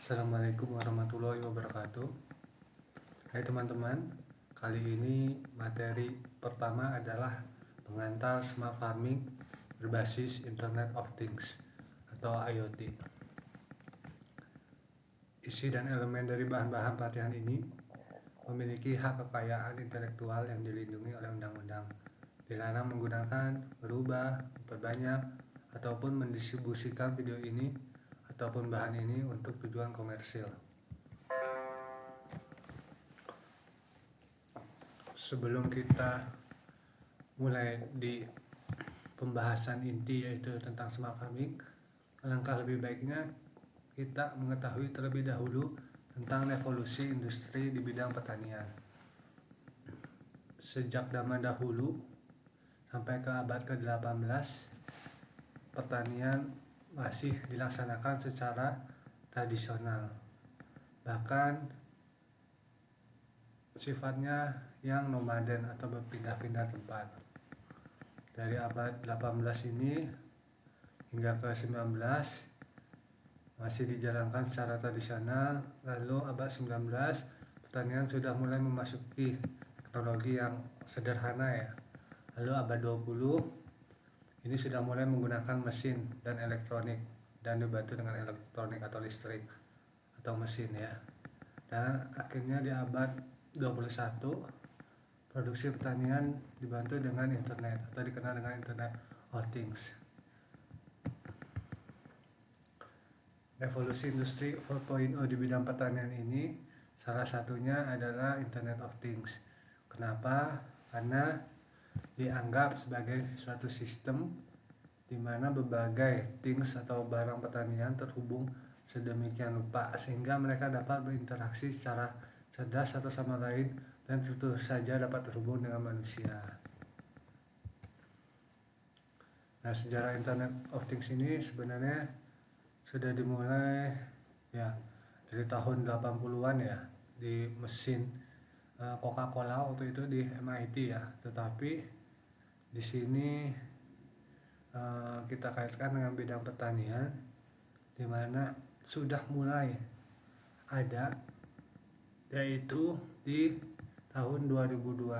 Assalamualaikum warahmatullahi wabarakatuh. Hai teman-teman, kali ini materi pertama adalah pengantar smart farming berbasis Internet of Things atau IoT. Isi dan elemen dari bahan-bahan pelatihan ini memiliki hak kekayaan intelektual yang dilindungi oleh undang-undang. Dilarang menggunakan, berubah, memperbanyak, ataupun mendistribusikan video ini ataupun bahan ini untuk tujuan komersil. Sebelum kita mulai di pembahasan inti yaitu tentang smart farming, alangkah lebih baiknya kita mengetahui terlebih dahulu tentang evolusi industri di bidang pertanian. Sejak zaman dahulu sampai ke abad ke-18, pertanian masih dilaksanakan secara tradisional, bahkan sifatnya yang nomaden atau berpindah-pindah tempat. Dari abad 18 ini hingga ke 19 masih dijalankan secara tradisional. Lalu abad 19 pertanian sudah mulai memasuki teknologi yang sederhana ya. Lalu abad 20 ini sudah mulai menggunakan mesin dan elektronik dan dibantu dengan elektronik atau listrik atau mesin ya. Dan akhirnya di abad 21 produksi pertanian dibantu dengan internet atau dikenal dengan Internet of Things. Revolusi industri 4.0 di bidang pertanian ini salah satunya adalah Internet of Things. Kenapa? Karena dianggap sebagai suatu sistem di mana berbagai things atau barang pertanian terhubung sedemikian rupa sehingga mereka dapat berinteraksi secara cerdas satu sama lain dan tentu saja dapat terhubung dengan manusia. Nah, sejarah Internet of Things ini sebenarnya sudah dimulai ya dari tahun 80-an ya di mesin Coca-Cola waktu itu di MIT ya. Tetapi di sini kita kaitkan dengan bidang pertanian di mana sudah mulai ada, yaitu di tahun 2002,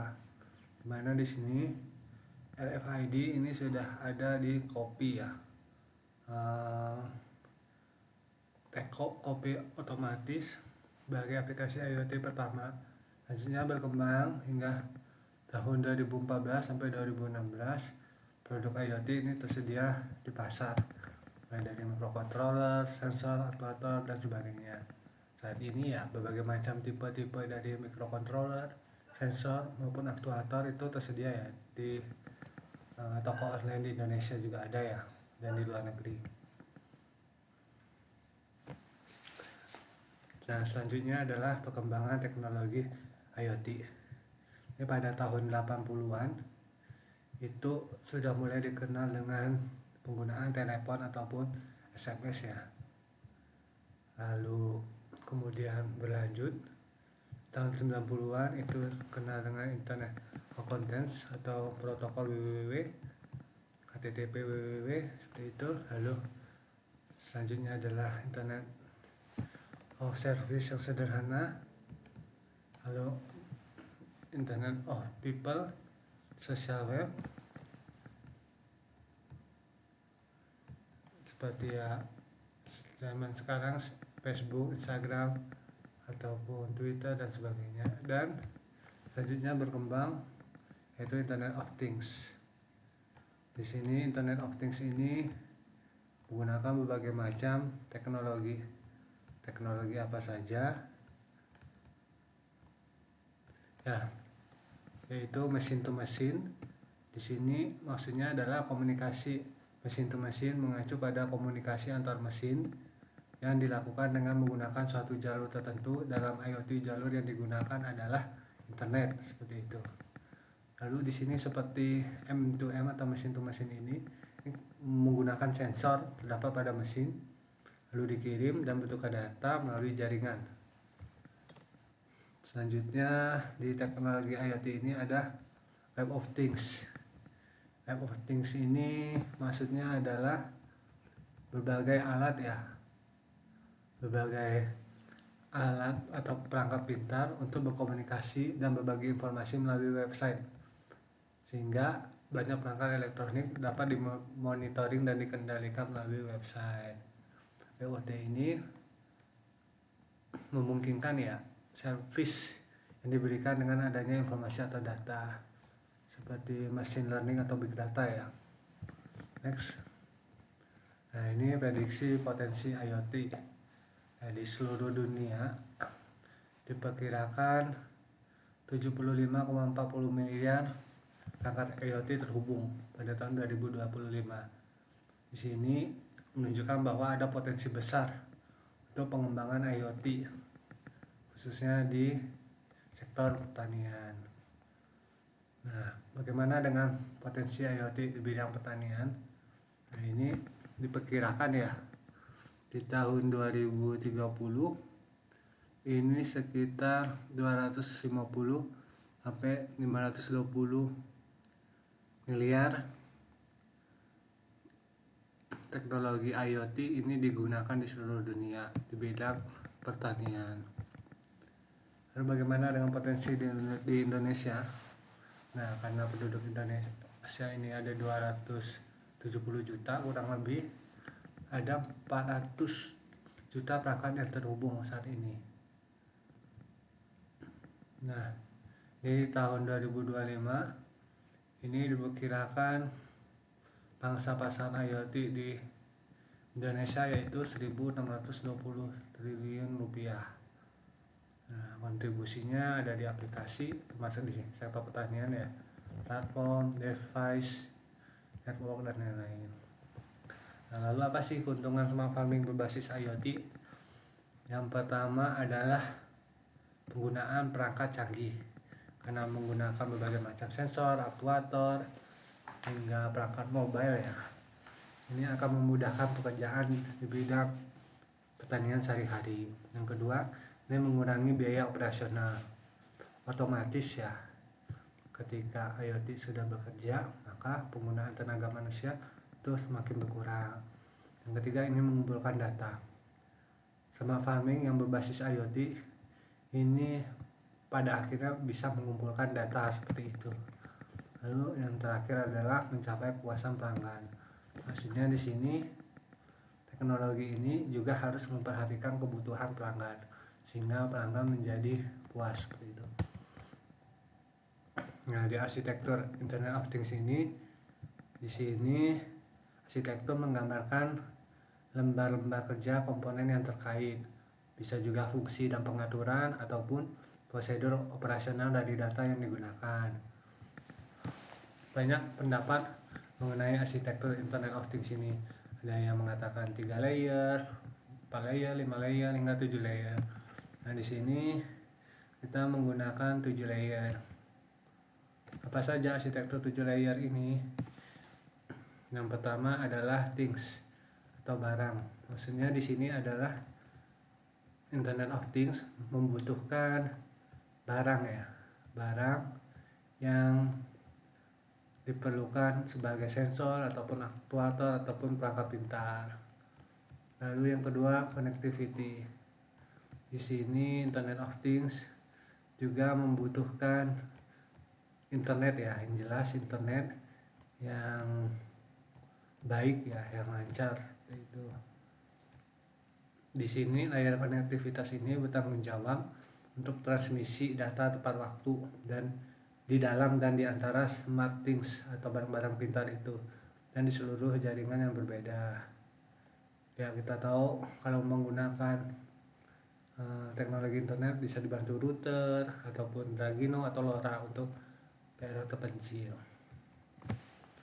di mana di sini RFID ini sudah ada di kopi ya, kopi otomatis sebagai aplikasi IoT pertama. Hasilnya berkembang hingga tahun 2014 sampai 2016 produk IoT ini tersedia di pasar, mulai dari microcontroller, sensor, aktuator dan sebagainya. Saat ini ya berbagai macam tipe-tipe dari microcontroller, sensor maupun aktuator itu tersedia ya di toko online di Indonesia juga ada ya, dan di luar negeri. Nah, selanjutnya adalah perkembangan teknologi IoT. Ini pada tahun 80-an itu sudah mulai dikenal dengan penggunaan telepon ataupun SMS ya. Lalu kemudian berlanjut tahun 90-an itu kenal dengan Internet of Contents atau protokol WWW, HTTP WWW seperti itu. Lalu selanjutnya adalah Internet of Service yang sederhana. Lalu Internet of People, social web seperti ya zaman sekarang Facebook, Instagram ataupun Twitter dan sebagainya. Dan selanjutnya berkembang yaitu Internet of Things. Di sini Internet of Things ini menggunakan berbagai macam teknologi. Teknologi apa saja? Ya, yaitu mesin to mesin. Di sini maksudnya adalah komunikasi mesin to mesin mengacu pada komunikasi antar mesin yang dilakukan dengan menggunakan suatu jalur tertentu. Dalam IoT jalur yang digunakan adalah internet seperti itu. Lalu di sini seperti M2M atau mesin to mesin ini menggunakan sensor terdapat pada mesin lalu dikirim dan bentuk data melalui jaringan. Selanjutnya di teknologi IoT ini ada Web of Things. Web of Things ini maksudnya adalah berbagai alat ya, berbagai alat atau perangkat pintar untuk berkomunikasi dan berbagi informasi melalui website, sehingga banyak perangkat elektronik dapat dimonitoring dan dikendalikan melalui website. IoT ini memungkinkan ya service yang diberikan dengan adanya informasi atau data seperti machine learning atau big data ya. Next. Nah, ini prediksi potensi IoT. Di seluruh dunia diperkirakan 75,40 miliar perangkat IoT terhubung pada tahun 2025. Di sini menunjukkan bahwa ada potensi besar untuk pengembangan IoT, khususnya di sektor pertanian. Nah, bagaimana dengan potensi IoT di bidang pertanian? Nah, ini diperkirakan ya di tahun 2030 ini sekitar 250 sampai 520 miliar teknologi IoT ini digunakan di seluruh dunia di bidang pertanian. Lalu bagaimana dengan potensi di Indonesia? Nah, karena penduduk Indonesia ini ada 270 juta kurang lebih, ada 400 juta perangkat yang terhubung saat ini. Nah, di tahun 2025 ini diperkirakan pangsa pasar IoT di Indonesia yaitu 1.620 triliun rupiah. Nah, kontribusinya ada di aplikasi, termasuk di sektor pertanian ya, platform, device, network, dan lain-lain. Nah, lalu apa sih keuntungan smart farming berbasis IoT? Yang pertama adalah penggunaan perangkat canggih, karena menggunakan berbagai macam sensor, aktuator, hingga perangkat mobile ya. Ini akan memudahkan pekerjaan di bidang pertanian sehari-hari. Yang kedua, ini mengurangi biaya operasional. Otomatis ya, ketika IoT sudah bekerja, maka penggunaan tenaga manusia itu semakin berkurang. Yang ketiga, ini mengumpulkan data. Smart farming yang berbasis IoT ini pada akhirnya bisa mengumpulkan data seperti itu. Lalu yang terakhir adalah mencapai kepuasan pelanggan. Maksudnya di sini teknologi ini juga harus memperhatikan kebutuhan pelanggan sehingga pelanggan menjadi puas seperti itu. Nah, di arsitektur Internet of Things ini, di sini arsitektur menggambarkan lembar-lembar kerja komponen yang terkait, bisa juga fungsi dan pengaturan ataupun prosedur operasional dari data yang digunakan. Banyak pendapat mengenai arsitektur Internet of Things ini. Ada yang mengatakan 3 layer, 4 layer, 5 layer, hingga 7 layer. Nah, di sini kita menggunakan 7 layer. Apa saja arsitektur 7 layer ini? Yang pertama adalah things atau barang. Maksudnya di sini adalah Internet of Things membutuhkan barang ya. Barang yang diperlukan sebagai sensor ataupun aktuator ataupun perangkat pintar. Lalu yang kedua, connectivity. Di sini Internet of Things juga membutuhkan internet ya, yang jelas internet yang baik ya, yang lancar itu. Di sini layar konektivitas ini bertanggung jawab untuk transmisi data tepat waktu dan di dalam dan di antara smart things atau barang-barang pintar itu dan di seluruh jaringan yang berbeda. Ya, kita tahu kalau menggunakan teknologi internet bisa dibantu router ataupun Dragino atau LoRa untuk daerah terpencil.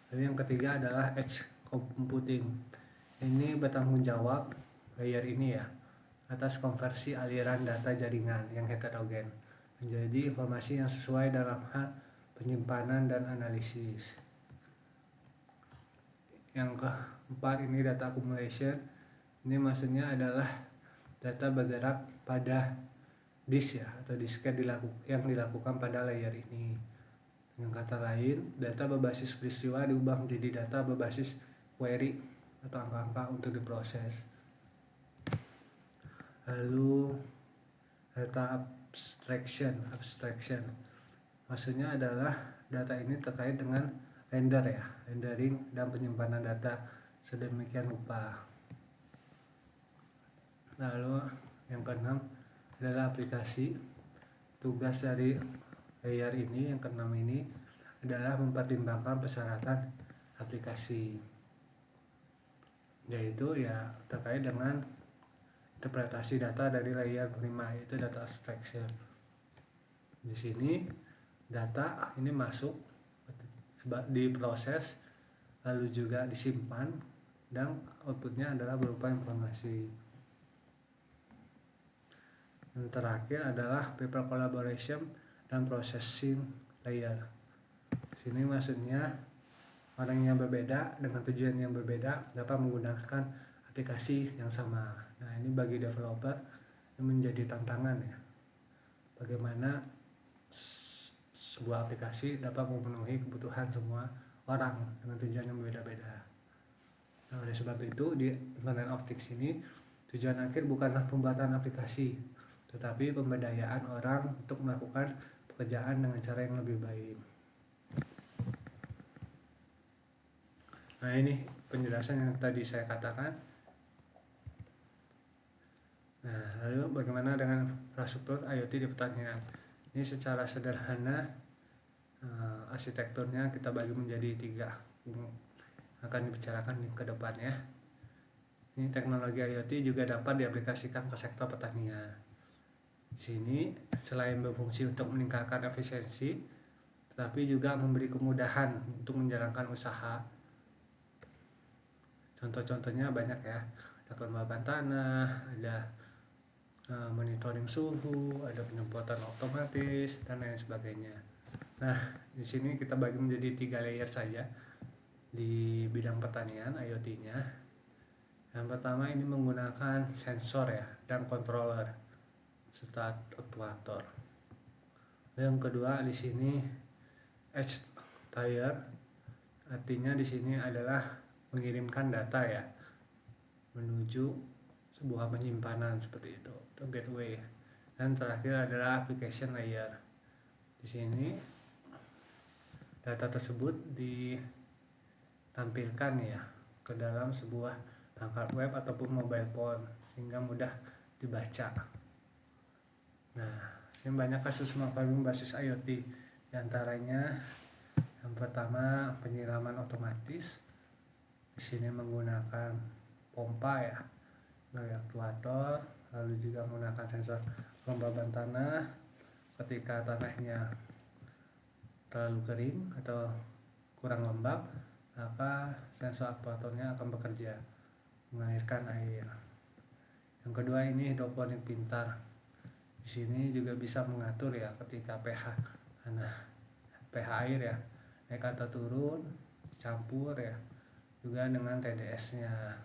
Lalu yang ketiga adalah edge computing. Ini bertanggung jawab layer ini ya atas konversi aliran data jaringan yang heterogen menjadi informasi yang sesuai dalam hal penyimpanan dan analisis. Yang keempat ini data accumulation. Ini maksudnya adalah data bergerak pada disk ya atau disket yang dilakukan pada layer ini. Dengan kata lain, data berbasis peristiwa diubah menjadi data berbasis query atau angka-angka untuk diproses. Lalu data abstraction maksudnya adalah data ini terkait dengan rendering dan penyimpanan data sedemikian rupa. Lalu yang keenam adalah aplikasi. Tugas dari layer ini yang keenam ini adalah mempertimbangkan persyaratan aplikasi, yaitu ya terkait dengan interpretasi data dari layer 5, yaitu data abstraction. Di sini data ini masuk, diproses, lalu juga disimpan, dan outputnya adalah berupa informasi. Yang terakhir adalah people collaboration dan processing layer. Di sini maksudnya orang yang berbeda dengan tujuan yang berbeda dapat menggunakan aplikasi yang sama. Nah, ini bagi developer ini menjadi tantangan ya. Bagaimana sebuah aplikasi dapat memenuhi kebutuhan semua orang dengan tujuan yang berbeda-beda. Nah, oleh sebab itu di Internet of Things ini tujuan akhir bukanlah pembuatan aplikasi, tetapi pemberdayaan orang untuk melakukan pekerjaan dengan cara yang lebih baik. Nah, ini penjelasan yang tadi saya katakan. Nah, lalu bagaimana dengan infrastruktur IoT di pertanian? Ini secara sederhana arsitekturnya kita bagi menjadi 3, akan dibicarakan ke depan ya. Ini teknologi IoT juga dapat diaplikasikan ke sektor pertanian. Di sini selain berfungsi untuk meningkatkan efisiensi, tetapi juga memberi kemudahan untuk menjalankan usaha. Contoh-contohnya banyak ya, ada kelembaban tanah, ada monitoring suhu, ada penyemprotan otomatis, dan lain sebagainya. Nah, di sini kita bagi menjadi 3 layer saja di bidang pertanian IoT-nya. Yang pertama ini menggunakan sensor ya dan controller serta aktuator. Yang kedua di sini edge layer, artinya di sini adalah mengirimkan data ya menuju sebuah penyimpanan seperti itu gateway. Dan terakhir adalah application layer. Di sini data tersebut ditampilkan ya ke dalam sebuah perangkat web ataupun mobile phone sehingga mudah dibaca. Nah, ini banyak kasus manfaat basis IoT. Di antaranya yang pertama penyiraman otomatis. Di sini menggunakan pompa ya, dari aktuator, lalu juga menggunakan sensor kelembaban tanah. Ketika tanahnya terlalu kering atau kurang lembab, maka sensor aktuatornya akan bekerja mengalirkan air. Yang kedua ini hidroponik pintar. Di sini juga bisa mengatur ya ketika pH tanah, pH air ya naik atau turun, campur ya, juga dengan TDS-nya.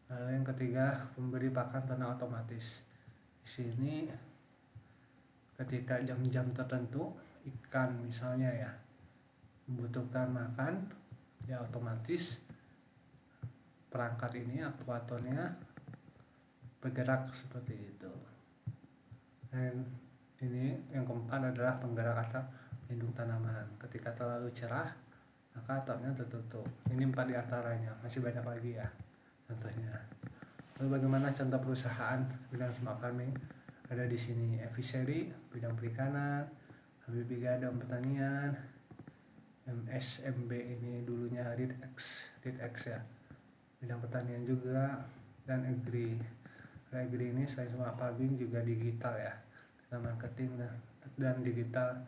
Lalu yang ketiga pemberi pakan tanah otomatis. Di sini ketika jam-jam tertentu ikan misalnya ya membutuhkan makan, ya otomatis perangkat ini aktuatornya bergerak seperti itu. Dan ini yang keempat adalah penggerak atap lindung tanaman. Ketika terlalu cerah maka atapnya tertutup. Ini 4 diantaranya, masih banyak lagi ya contohnya. Lalu bagaimana contoh perusahaan bidang smart farming? Ada di sini Eviseri bidang perikanan, Habibie Gadam pertanian, MSMB ini dulunya Ritx ya bidang pertanian juga, dan Agri ini selain smart farming juga digital ya, marketing dan digital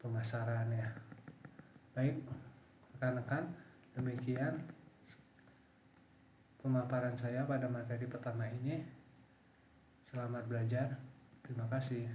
pemasaran ya. Baik rekan-rekan, demikian pemaparan saya pada materi pertama ini. Selamat belajar, terima kasih.